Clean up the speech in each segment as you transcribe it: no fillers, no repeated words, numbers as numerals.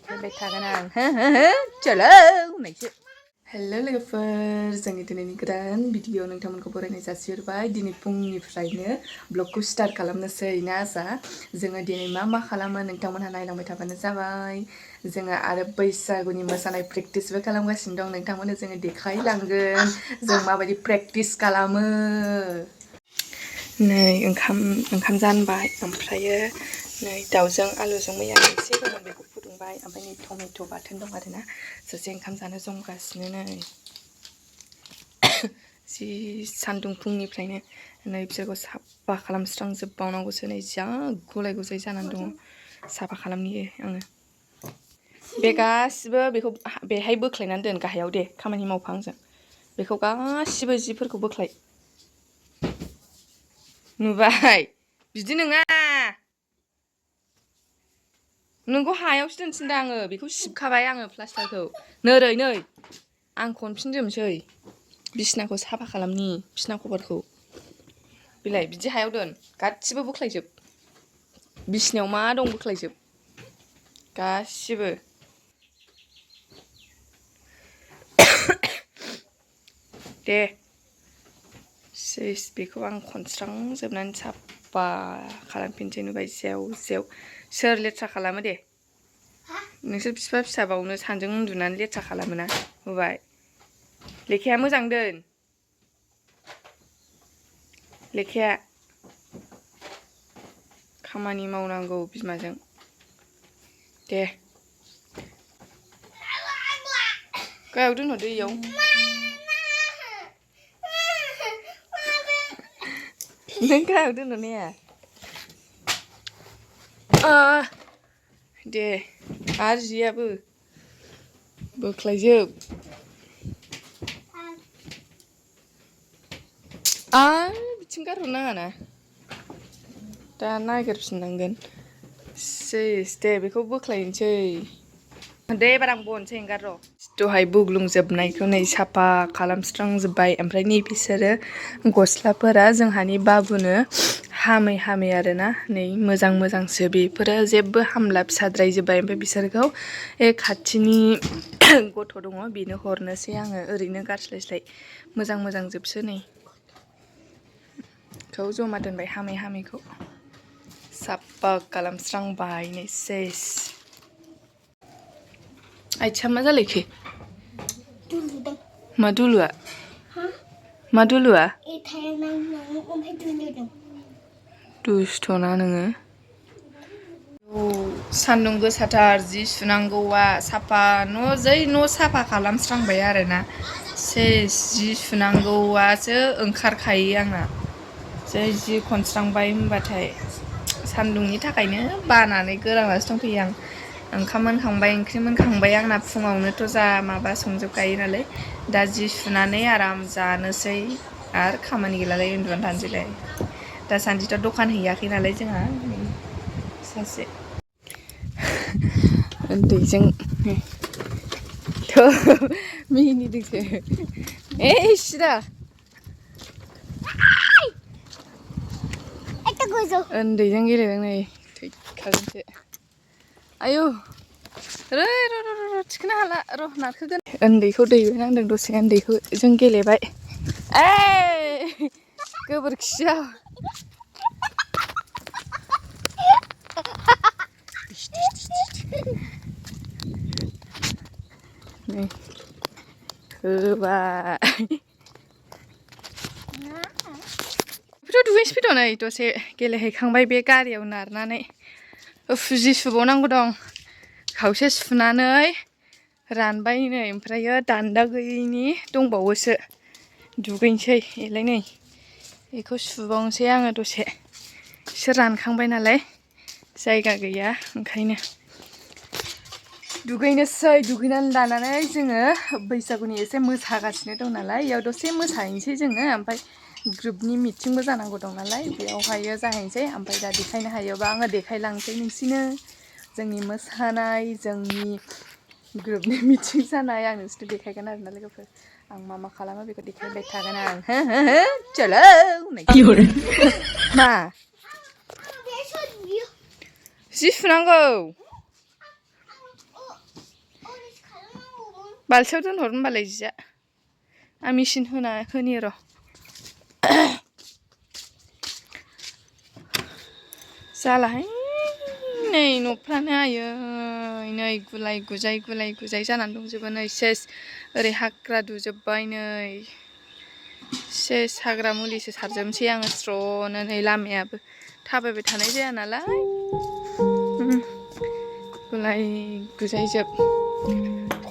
देखायबाय थागोन आं चलो होननायसो हेल' लोगोफोर जोंनि दिनैनि गोदान भिडिअ नोंथांमोनखौ बरायनाय जासिहरबाय दिनै फुंनिफ्रायनो ब्लगखौ स्टार्ट खालामनोसै ना आसा जोङो दिनै मा खालामो नोंथांमोनहा नायलांबाय थाबानो जाबाय जोङो आरो बैसागुनि मोसानाय प्रेक्टिसबो खालामगासिनो दं नोंथांमोननो जोङो देखायलांगोन जों माबायदि प्रेक्टिस खालामो नै ओंखाम जानबाय ओमफ्रायो नै दाउजों आलुजों मैया एसे दंमोन बेखौ फुदुंबाय ओमफ्राय नै टमेट' बाथोन दं आरोना सासे ओंखाम जानो जमगासिनो नै जि सान्दुं फुंनिफ्रायनो नै बिसोरखौ साफा खालामस्रांजोबबावनांगौसो नै जा गलाय गुजाय जानानै दङ साफा खालामनि आङो बे गासिबो बेखौ बेहाय बोख्लायनानै दोन गाहायाव दे खामानि मावफा आंजों बेखौ गासिबो जिफोरखौ बोख्लाय नुबाय बिदि नङा नोंखौ हायावसो दोनफिनदों आङो बेखौ सिबखाबाय आङो प्लास्टारखौ नोरै नै आं खनफिनजोबनोसै बिसिनाखौ साफा खालामनि बिसिना कभारखौ बिलाइ बिदि हायाव दोन गासिबो बोख्लायजोब बिसिनायाव मा दं बोख्लायजोब गासिबो दे सेस बेखौ आं खनस्रांजोबनानै साफा खालामफिनसै नुबाय जेव जेव सोर लेथ्रा खालामो दे नोंसोर फिफा फिसाबावनो सानजों उन्दुनानै लेथ्रा खालामोना नुबाय लेखाया मोजां दोन लेखाया खामानि मावनांगौ बिमाजों दे गाहायाव दोनहरदो इयाव नों गाहायाव दोनहरनाया दे आरो जियाबो बोख्लायजोब आरो बिथिं गारहरनाङा ना दा नागिरफिननांगोन सेस दे बेखौ बोख्लायनोसै दे एबार आं बनोसै एंगार र' दहाय बुग्लुंजोबनायखौ नै साफा खालामस्रांजोब्बाय ओमफ्राय नै बिसोरो गस्लाफोरा जोंहानि बाबुनो हामै हामै आरोना नै मोजां मोजांसो बेफोरो जेबो हामला फिसाद्रायजोब्बाय ओमफ्राय बिसोरखौ खाथिनि गथ' दङ बेनो हरनोसै आङो ओरैनो गारस्लायस्लाय मोजां मोजां जोबसो नै खौ जमा दोनबाय हामै हामैखौ साफा खालामस्रांबाय नै सेस आइथिया मा जालायखो मा दुलुआ मा दुलुआ दुस्थ'ना नोङो सान्दुं गोसाथार जि सुनांगौआ साफा न' साफा खालामस्रांबाय आरोना सेस जि सुनांगौआसो ओंखारखायो आंना जि खनस्रांबाय होनबाथाय सान्दुंनि थाखायनो बानानै गोलांनासो दंफैयो आं ओंखाम मोनखांबाय ओंख्रि मोनखांबाय आंना फुङावनोथ' जा माबा संजोबखायो नालाय दा जि सुनानै आराम जानोसै आरो खामानि गैलालाय उन्दुनानै थानोसैलाय दासान्दिथ' दखान हैयाखै नालाय जोंहा सासे उन्दैजों मिनिदोंसो सिदा उन्दैजों गेलेदों नै थैखागोनसो आयौ र' थिखोनो हाला र' नारखोगोन उन्दैखौ दैबायनांदों दसे उन्दैखौ जों गेलेबाय गोबोरखिया नै होबाय दुगैनोसो फैदों नै दसे गेलेहैखांबाय बे गारियाव नारनानै जि सुबावनांगौ दं खावसे सुनानै रानबाय नै ओमफ्रायो दान्दा गैयैनि दंबावोसो दुगैनोसै एलाय नै बेखौ सुबावनोसै आङो दसे बिसोर रानखांबाय नालाय जायगा गैया ओंखायनो दुगैनोसै दुगैनानै लानानै जोङो बैसागुनि एसे मोसागासिनो दं नालाय बेयाव दसे मोसाहैनोसै जोङो ओमफ्राय ग्रुपनि मिटिंबो जानांगौ दं नालाय बेयावहायो जाहैनोसै ओमफ्राय दा देखायनो हायोबा आङो देखायलांसै नोंसिनो जोंनि मोसानाय जोंनि ग्रुपनि मिटिं जानाय आं नोंसोरनो देखायगोन आरोना लोगोफोर आं मा खालामो बेखौ देखायबाय थागोन आं चलो मा जि सुनांगौ बाल्थियाव दोनहर होनबालाय जिया आं मेचिन होनि र' जालाहाय नै न'फ्रानो आयै नै गुलाय गुजाय जानानै दंजोबो नै सेस ओरै हाग्रा दुजोब्बाय नै सेस हाग्रा मुलिसो सारजोबनोसै आङो स्र'नो नै लामायाबो थाबायबाय थानाय जाया नालाय गुलाय गुजायजोब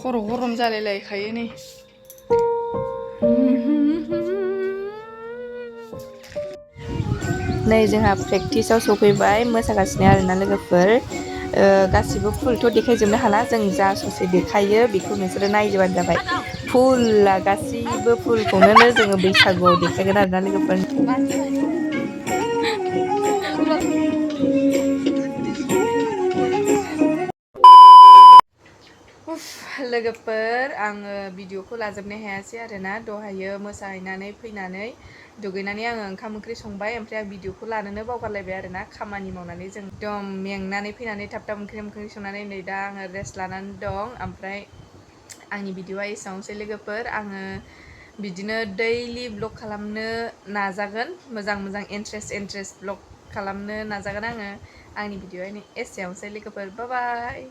खर' गरम जालाय लायखायो नै नै जोंहा प्रेक्टिसाव सफैबाय मोसागासिनो आरोना लोगोफोर गासिबो फुलथ' देखायजोबनो हाला जों जा ससे देखायो बेखौ नोंसोरो नायजोबानो जाबाय फुलला गासिबो फुलखौनो जोङो बैसागुआव देखायगोन आरोना लोगोफोर लोगोफोर आङो भिडिअखौ लाजोबनो हायासै आरोना दहायो मोसाहैनानै फैनानै दुगैनानै आङो ओंखाम ओंख्रि संबाय ओमफ्राय आं भिडिअखौ लानोनो बावगारलायबाय आरोना खामानि मावनानै जों एकदम मेंनानै फैनानै थाब थाब ओंख्रि संनानै नै दा आङो रेस्ट लानानै दं ओमफ्राय आंनि भिडिअआ एसेयावनोसै लोगोफोर आङो बिदिनो दैलि ब्लग खालामनो नाजागोन मोजां इन्ट्रेस्ट ब्लग खालामनो नाजागोन आङो आंनि भिडिअआ एसेयावनोसै लोगोफोर बाय बाय